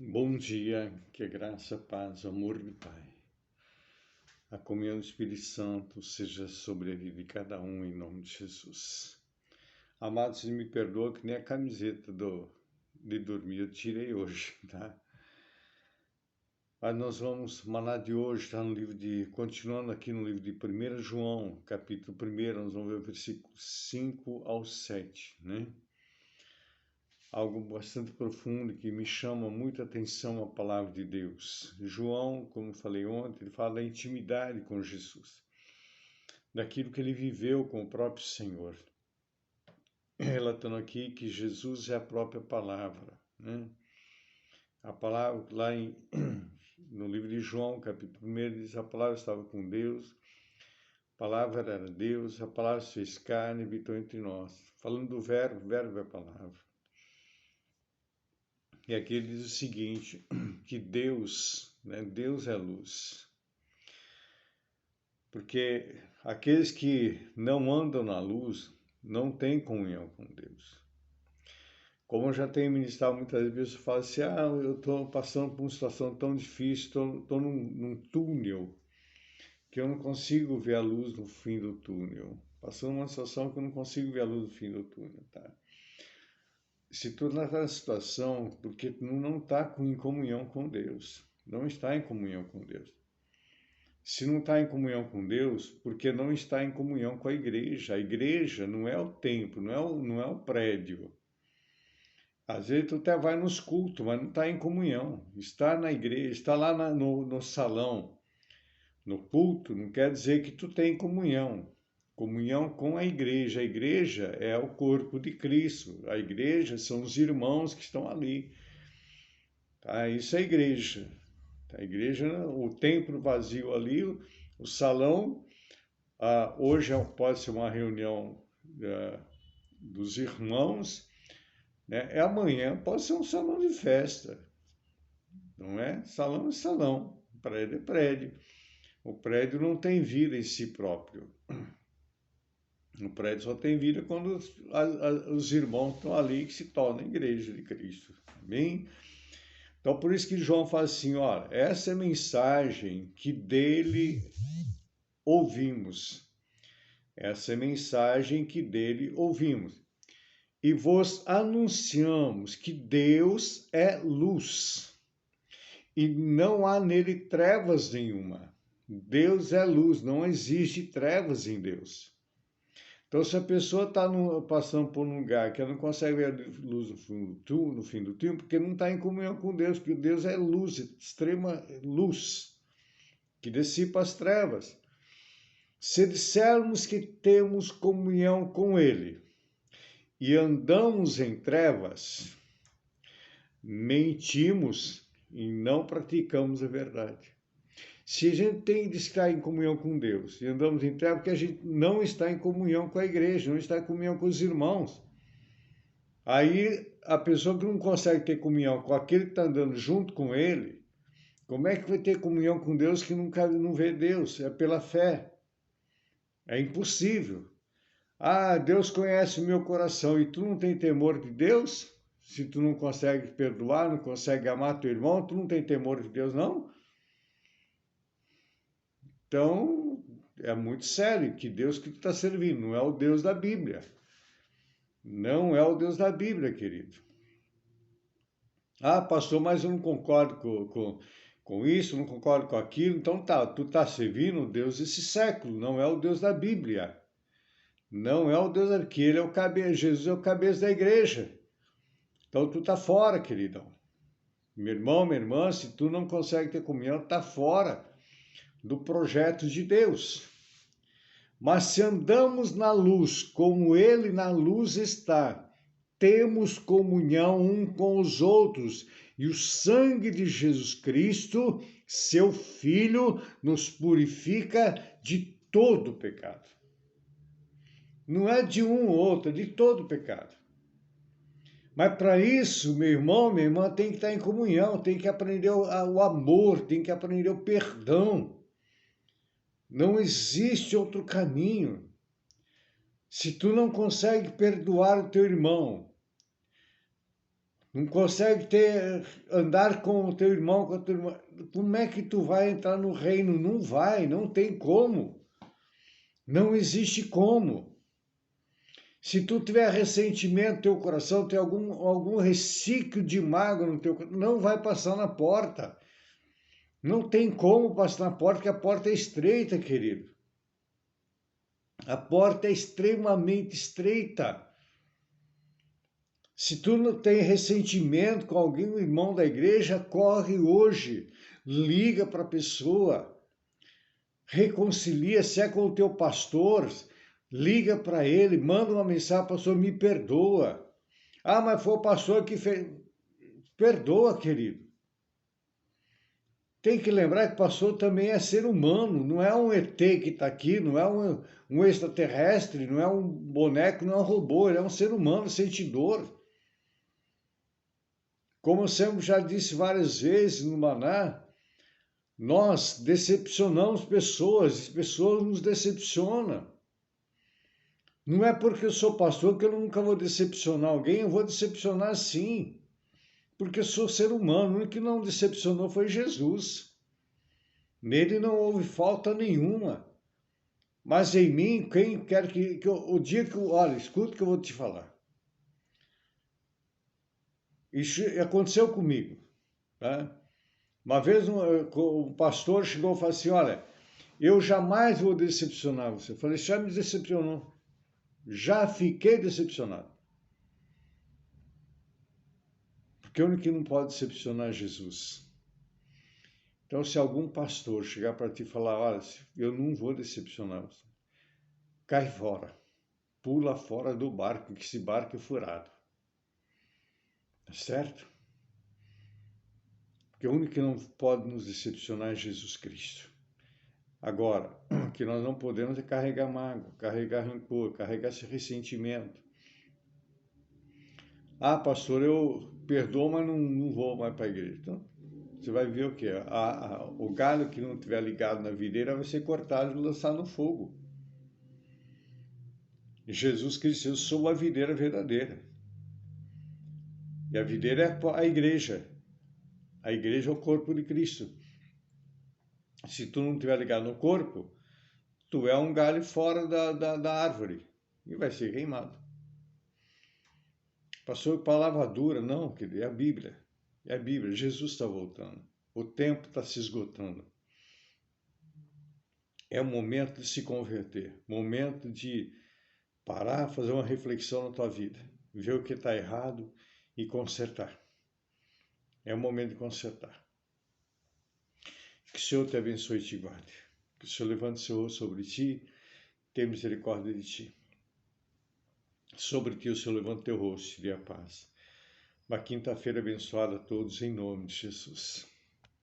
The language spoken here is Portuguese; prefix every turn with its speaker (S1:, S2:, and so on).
S1: Bom dia, que a graça, paz, amor do Pai, a comunhão do Espírito Santo seja sobre a vida de cada um em nome de Jesus. Amados, me perdoa que nem a camiseta de dormir eu tirei hoje, tá? Mas nós vamos, maná de hoje está no continuando aqui no livro de 1 João, capítulo 1, nós vamos ver o versículo 5 ao 7, né? Algo bastante profundo que me chama muita atenção a palavra de Deus. João, como falei ontem, ele fala da intimidade com Jesus, daquilo que ele viveu com o próprio Senhor, relatando aqui que Jesus é a própria palavra, né? A palavra lá no livro de João, capítulo 1, diz: a palavra estava com Deus, a palavra era Deus, a palavra se fez carne e habitou entre nós. Falando do verbo, o verbo é a palavra. E aqui ele diz o seguinte, que Deus, né, Deus é luz. Porque aqueles que não andam na luz não têm comunhão com Deus. Como eu já tenho ministrado muitas vezes, eu falo assim, eu estou passando por uma situação tão difícil, estou num túnel, que eu não consigo ver a luz no fim do túnel. Passando uma situação que eu não consigo ver a luz no fim do túnel, tá? Se tu está nessa situação, porque tu não está em comunhão com Deus, não está em comunhão com Deus. Se não está em comunhão com Deus, porque não está em comunhão com a igreja. A igreja não é o templo, não é o prédio. Às vezes tu até vai nos cultos, mas não está em comunhão. Está na igreja, está lá no salão, no culto, não quer dizer que tu tem comunhão. Comunhão com a igreja. A igreja é o corpo de Cristo. A igreja são os irmãos que estão ali. Tá? Isso é a igreja. A igreja, o templo vazio ali, o salão, hoje pode ser uma reunião dos irmãos, né? Amanhã pode ser um salão de festa, não é? Salão é salão, prédio é prédio. O prédio não tem vida em si próprio. O prédio só tem vida quando os irmãos estão ali que se tornam a igreja de Cristo. Amém? Então, por isso que João fala assim, olha, essa é a mensagem que dele ouvimos. Essa é a mensagem que dele ouvimos. E vos anunciamos que Deus é luz, e não há nele trevas nenhuma. Deus é luz, não existe trevas em Deus. Então, se a pessoa está passando por um lugar que ela não consegue ver a luz no fim do túnel, porque não está em comunhão com Deus, porque Deus é luz, extrema luz, que dissipa as trevas. Se dissermos que temos comunhão com Ele e andamos em trevas, mentimos e não praticamos a verdade. Se a gente tem de estar em comunhão com Deus e andamos em trevas, porque a gente não está em comunhão com a igreja, não está em comunhão com os irmãos. Aí a pessoa que não consegue ter comunhão com aquele que está andando junto com ele, como é que vai ter comunhão com Deus que nunca não vê Deus? É pela fé. É impossível. Deus conhece o meu coração e tu não tem temor de Deus? Se tu não consegue perdoar, não consegue amar teu irmão, tu não tem temor de Deus, não? Então, é muito sério que Deus que tu está servindo, não é o Deus da Bíblia. Não é o Deus da Bíblia, querido. Pastor, mas eu não concordo com isso, não concordo com aquilo. Então tá, tu está servindo o Deus desse século, não é o Deus da Bíblia. Não é o Deus aqui, ele é o cabeça, Jesus é o cabeça da igreja. Então tu tá fora, queridão. Meu irmão, minha irmã, se tu não consegue ter comunhão, tá fora do projeto de Deus. Mas se andamos na luz, como ele na luz está, temos comunhão um com os outros, e o sangue de Jesus Cristo, seu Filho, nos purifica de todo pecado. Não é de um ou outro, é de todo pecado. Mas para isso, meu irmão, minha irmã, tem que estar em comunhão, tem que aprender o amor, tem que aprender o perdão. Não existe outro caminho. Se tu não consegue perdoar o teu irmão, não consegue andar com o teu irmão, com a tua irmã. Como é que tu vai entrar no reino? Não vai, não tem como. Não existe como. Se tu tiver ressentimento no teu coração, tem algum resquício de mágoa no teu coração, não vai passar na porta. Não tem como passar na porta, porque a porta é estreita, querido. A porta é extremamente estreita. Se tu não tem ressentimento com alguém, um irmão da igreja, corre hoje, liga para a pessoa, reconcilia, se é com o teu pastor, liga para ele, manda uma mensagem, pastor, me perdoa. Ah, mas foi o pastor que fez. Perdoa, querido. Tem que lembrar que o pastor também é ser humano, não é um ET que está aqui, não é um extraterrestre, não é um boneco, não é um robô, ele é um ser humano sentidor. Como eu sempre já disse várias vezes no Maná, nós decepcionamos pessoas, as pessoas nos decepcionam. Não é porque eu sou pastor que eu nunca vou decepcionar alguém, eu vou decepcionar sim, porque eu sou ser humano. O único que não decepcionou foi Jesus. Nele não houve falta nenhuma. Mas em mim, quem quer o dia que eu... Olha, escuta o que eu vou te falar. Isso aconteceu comigo. Tá? Uma vez um pastor chegou e falou assim, olha, eu jamais vou decepcionar você. Eu falei, já me decepcionou. Já fiquei decepcionado. Porque o único que não pode decepcionar é Jesus. Então, se algum pastor chegar para ti e falar, olha, eu não vou decepcionar você, cai fora. Pula fora do barco, que esse barco é furado. Certo? Porque o único que não pode nos decepcionar é Jesus Cristo. Agora, o que nós não podemos é carregar mágoa, carregar rancor, carregar esse ressentimento. Ah, pastor, eu perdoo, mas não vou mais para a igreja. Então, você vai ver o quê? O galho que não estiver ligado na videira vai ser cortado e lançado no fogo. E Jesus Cristo, eu sou a videira verdadeira. E a videira é a igreja. A igreja é o corpo de Cristo. Se tu não estiver ligado no corpo, tu é um galho fora da árvore e vai ser queimado. Pastor, palavra dura, não, querido, é a Bíblia. É a Bíblia, Jesus está voltando. O tempo está se esgotando. É o momento de se converter, momento de parar, fazer uma reflexão na tua vida, ver o que está errado e consertar. É o momento de consertar. Que o Senhor te abençoe e te guarde. Que o Senhor levante seu rosto sobre ti, tenha misericórdia de ti. Sobre ti o Senhor levanta teu rosto e te dê a paz. Uma quinta-feira abençoada a todos em nome de Jesus.